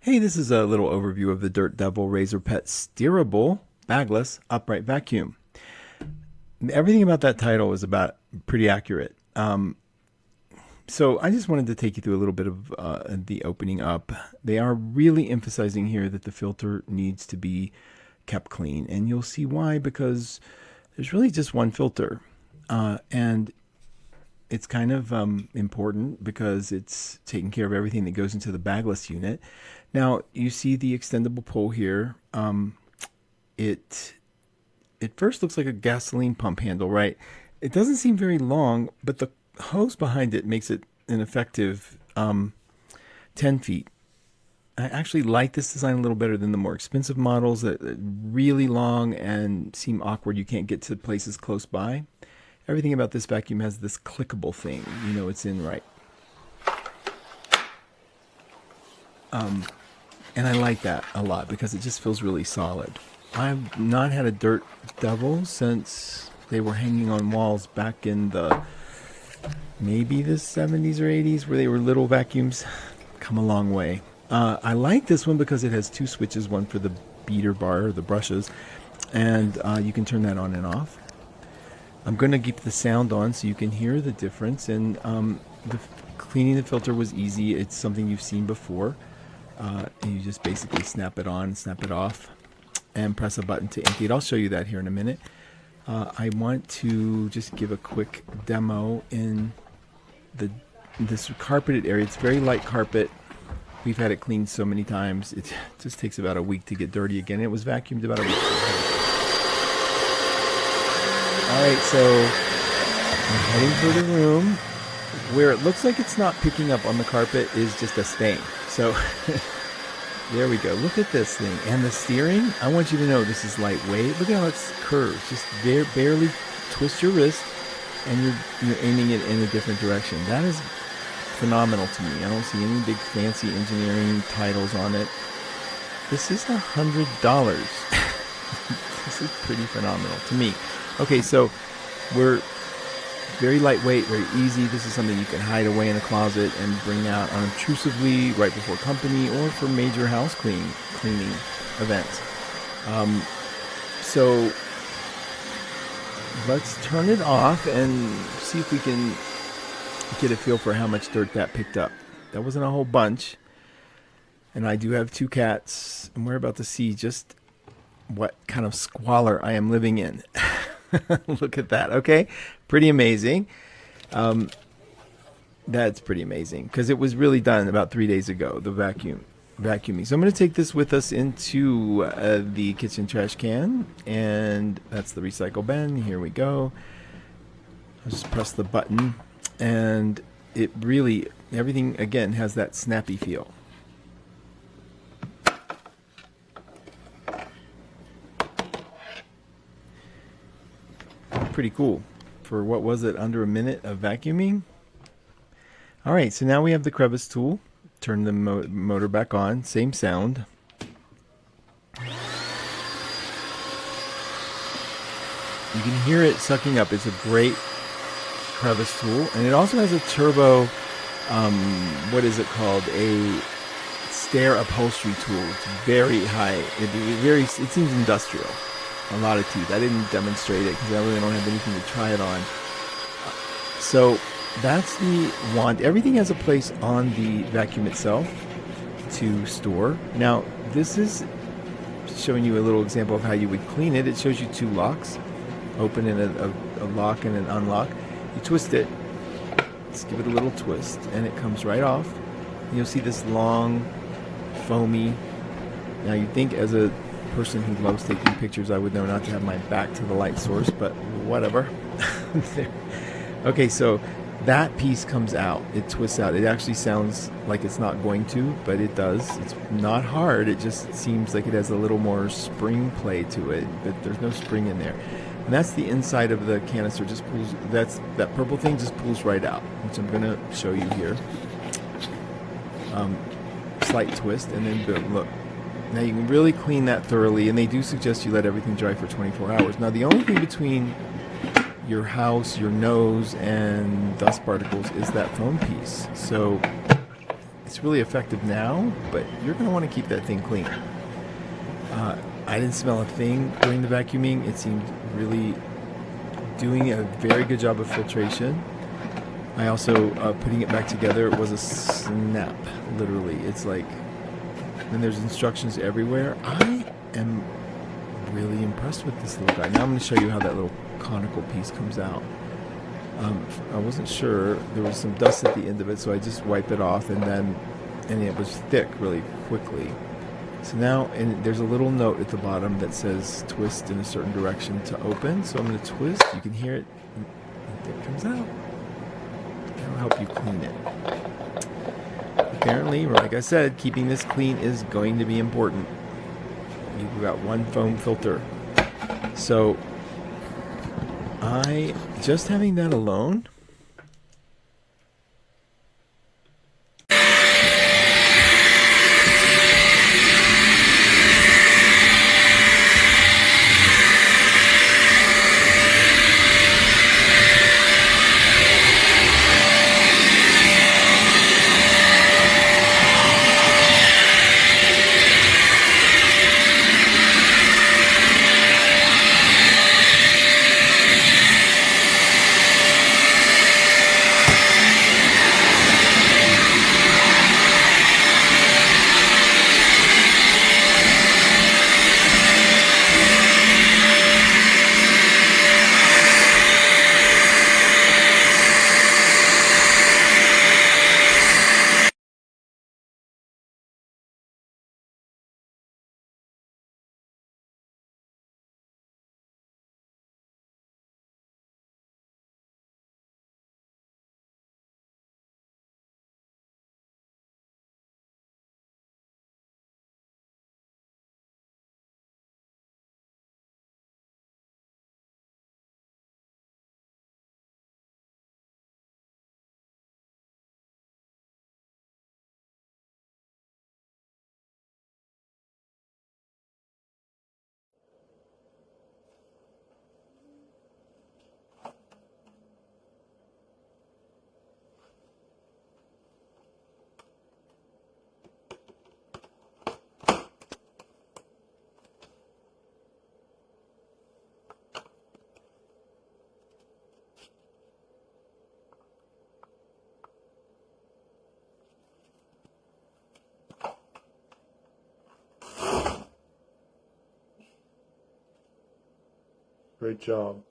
Hey, this is a little overview of the Dirt Devil Razor Pet Steerable Bagless Upright Vacuum. Everything about that title is about pretty accurate. So I just wanted to take you through a little bit of the opening up. They are really emphasizing here that the filter needs to be kept clean, and you'll see why, because there's really just one filter, and it's kind of important because it's taking care of everything that goes into the bagless unit. Now you see the extendable pole here. It first looks like a gasoline pump handle, right? It doesn't seem very long, but the hose behind it makes it an effective 10 feet. I actually like this design a little better than the more expensive models that are really long and seem awkward. You can't get to places close by. Everything about this vacuum has this clickable thing. You know it's in right. And I like that a lot because it just feels really solid. I've not had a Dirt Devil since they were hanging on walls back in the maybe the 70s or 80s, where they were little vacuums. Come a long way. I like this one because it has two switches, one for the beater bar, or the brushes, and you can turn that on and off. I'm going to keep the sound on so you can hear the difference, and cleaning the filter was easy. It's something you've seen before. And you just basically snap it on, snap it off, and press a button to empty it. I'll show you that here in a minute. I want to just give a quick demo in this carpeted area. It's very light carpet. We've had it cleaned so many times. It just takes about a week to get dirty again. It was vacuumed about a week ago. Alright, so I'm heading for the room. Where it looks like it's not picking up on the carpet is just a stain. So there we go. Look at this thing. And the steering, I want you to know this is lightweight. Look at how it's curved. Just barely twist your wrist and you're aiming it in a different direction. That is phenomenal to me. I don't see any big fancy engineering titles on it. This is $100. This is pretty phenomenal to me. Okay, so we're very lightweight, very easy. This is something you can hide away in a closet and bring out unobtrusively right before company or for major house cleaning events. So let's turn it off and see if we can get a feel for how much dirt that picked up. That wasn't a whole bunch. And I do have two cats, and we're about to see just what kind of squalor I am living in. Look at that. Okay, pretty amazing. That's pretty amazing because it was really done about 3 days ago, the vacuuming. So I'm going to take this with us into the kitchen trash can, and that's the recycle bin. Here we go. I'll just press the button, and it really, everything again has that snappy feel. Pretty cool for what was it, under a minute of vacuuming. All right, so now we have the crevice tool. Turn the motor back on, same sound. You can hear it sucking up. It's a great crevice tool, and it also has a turbo what is it called, a stair upholstery tool. It's very high. It seems industrial. A lot of teeth. I didn't demonstrate it because I really don't have anything to try it on. So that's the wand. Everything has a place on the vacuum itself to store. Now this is showing you a little example of how you would clean it. It shows you two locks, open and a lock and an unlock. You twist it. Let's give it a little twist, and it comes right off. You'll see this long, foamy. Now you'd think as a person who loves taking pictures I would know not to have my back to the light source, but whatever. Okay, so that piece comes out. It twists out. It actually sounds like it's not going to, but it does. It's not hard. It just seems like it has a little more spring play to it, but there's no spring in there. And that's the inside of the canister. Just pulls. That purple thing just pulls right out, which I'm going to show you here. Slight twist, and then boom. Look. Now you can really clean that thoroughly, and they do suggest you let everything dry for 24 hours. Now the only thing between your house, your nose, and dust particles is that foam piece. So it's really effective now, but you're going to want to keep that thing clean. I didn't smell a thing during the vacuuming. It seemed really doing a very good job of filtration. I also, putting it back together was a snap, literally. It's like, and there's instructions everywhere. I am really impressed with this little guy. Now I'm going to show you how that little conical piece comes out. I wasn't sure. There was some dust at the end of it, so I just wiped it off, and it was thick really quickly. So now, and there's a little note at the bottom that says twist in a certain direction to open. So I'm going to twist. You can hear it. And it comes out. That'll help you clean it. Apparently, like I said, keeping this clean is going to be important. You've got one foam filter. So just having that alone, great job.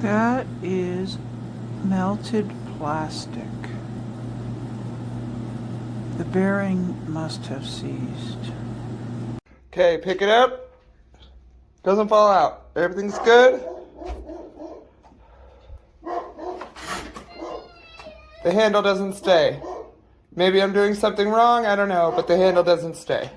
That is melted plastic. The bearing must have seized. Okay, pick it up. Doesn't fall out. Everything's good. The handle doesn't stay. Maybe I'm doing something wrong, I don't know, but the handle doesn't stay.